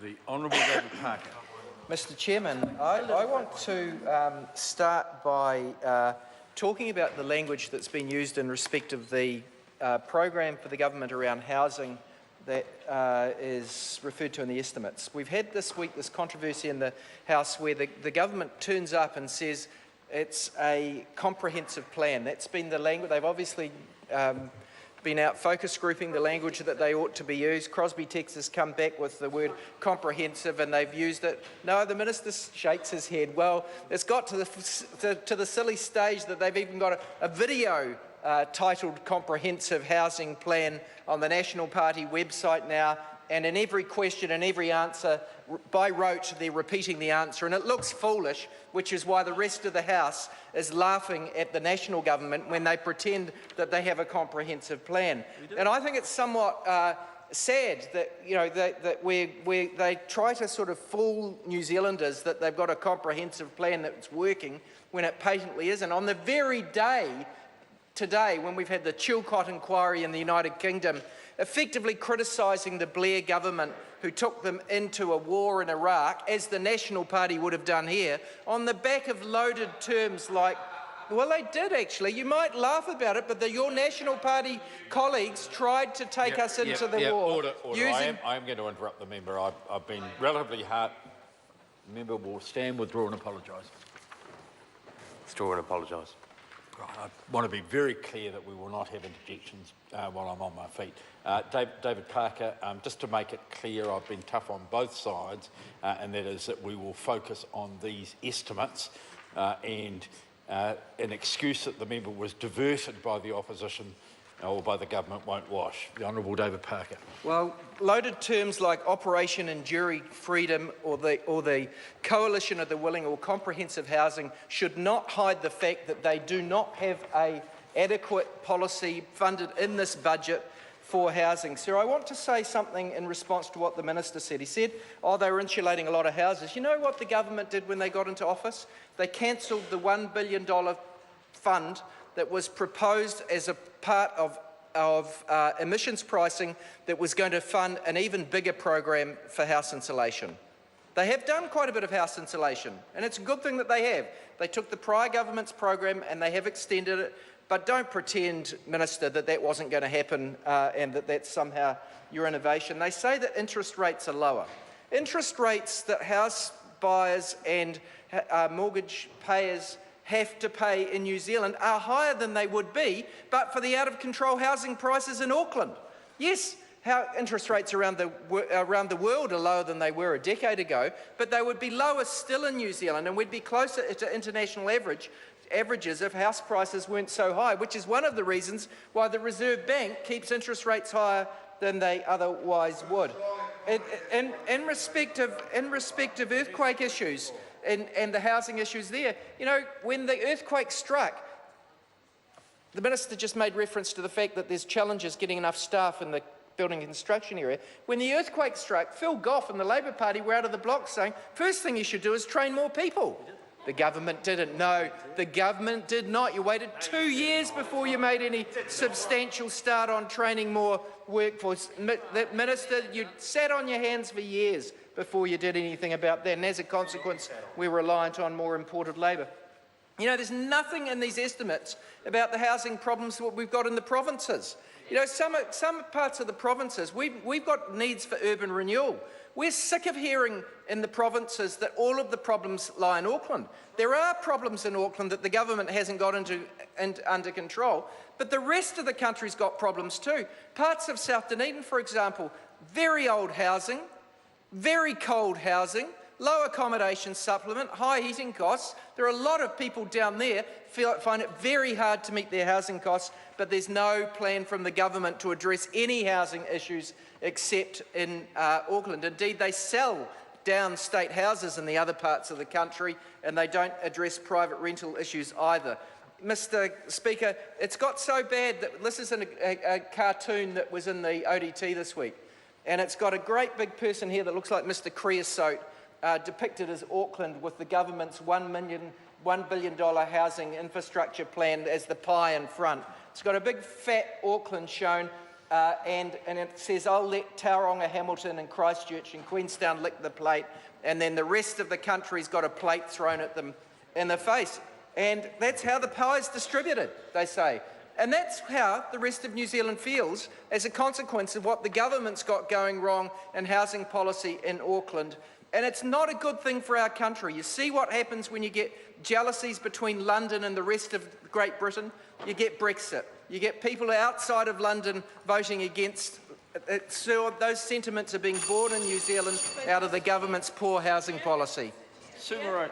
The Honourable David Parker. Mr Chairman, I want to start by talking about the language that's been used in respect of the program for the government around housing that is referred to in the estimates. We've had this week this controversy in the House where the government turns up and says it's a comprehensive plan. That's been the language. They've obviously been out focus grouping the language that they ought to be used. Crosby Texas come back with the word comprehensive and they've used it. No, the minister shakes his head. Well, it's got to the silly stage that they've even got a video titled Comprehensive Housing Plan on the National Party website now, and in every question and every answer, by rote, they're repeating the answer, and it looks foolish, which is why the rest of the House is laughing at the national government when they pretend that they have a comprehensive plan. And I think it's somewhat sad that, you know, that they try to sort of fool New Zealanders that they've got a comprehensive plan that's working when it patently isn't. On the very day today, when we've had the Chilcot inquiry in the United Kingdom, effectively criticising the Blair government who took them into a war in Iraq, as the National Party would have done here, on the back of loaded terms like, well, they did actually. You might laugh about it, but your National Party colleagues tried to take us into the war. Order. I am going to interrupt the member. I've been relatively hard. The member will stand, withdraw and apologise. Withdraw and apologise. Right, I want to be very clear that we will not have interjections while I'm on my feet. David Parker, just to make it clear, I've been tough on both sides, and that is that we will focus on these estimates and an excuse that the member was diverted by the opposition or by the government won't wash. The Honourable David Parker. Well, loaded terms like Operation Enduring Freedom or the Coalition of the Willing or comprehensive housing should not hide the fact that they do not have an adequate policy funded in this budget for housing. Sir, I want to say something in response to what the Minister said. He said, oh, they were insulating a lot of houses. You know what the government did when they got into office? They cancelled the $1 billion fund that was proposed as a part of emissions pricing that was going to fund an even bigger program for house insulation. They have done quite a bit of house insulation, and it's a good thing that they have. They took the prior government's program and they have extended it, but don't pretend, Minister, that that wasn't going to happen and that that's somehow your innovation. They say that interest rates are lower. Interest rates that house buyers and mortgage payers have to pay in New Zealand are higher than they would be, but for the out-of-control housing prices in Auckland. Yes, interest rates around the world are lower than they were a decade ago, but they would be lower still in New Zealand, and we'd be closer to international averages if house prices weren't so high, which is one of the reasons why the Reserve Bank keeps interest rates higher than they otherwise would. In respect of earthquake issues, and the housing issues there. You know, when the earthquake struck, the Minister just made reference to the fact that there's challenges getting enough staff in the building and construction area. When the earthquake struck, Phil Goff and the Labor Party were out of the block saying, first thing you should do is train more people. The government didn't. No, the government did not. You waited 2 years before you made any substantial start on training more workforce. Minister, you sat on your hands for years before you did anything about that, and as a consequence, we're reliant on more imported labour. You know, there's nothing in these estimates about the housing problems that we've got in the provinces. You know, some parts of the provinces, we've got needs for urban renewal. We're sick of hearing in the provinces that all of the problems lie in Auckland. There are problems in Auckland that the government hasn't got under control, but the rest of the country's got problems too. Parts of South Dunedin, for example, very old housing, very cold housing, low accommodation supplement, high heating costs. There are a lot of people down there find it very hard to meet their housing costs, but there's no plan from the government to address any housing issues except in Auckland. Indeed, they sell down state houses in the other parts of the country, and they don't address private rental issues either. Mr. Speaker, it's got so bad that this is a cartoon that was in the ODT this week. And it's got a great big person here that looks like Mr. Creosote, depicted as Auckland with the government's $1 billion housing infrastructure plan as the pie in front. It's got a big fat Auckland shown. and it says, I'll let Tauranga, Hamilton and Christchurch and Queenstown lick the plate, and then the rest of the country's got a plate thrown at them in the face. And that's how the pie's distributed, they say. And that's how the rest of New Zealand feels as a consequence of what the government's got going wrong in housing policy in Auckland. And it's not a good thing for our country. You see what happens when you get jealousies between London and the rest of Great Britain? You get Brexit. You get people outside of London voting against. So those sentiments are being born in New Zealand out of the government's poor housing policy. Sumaroon.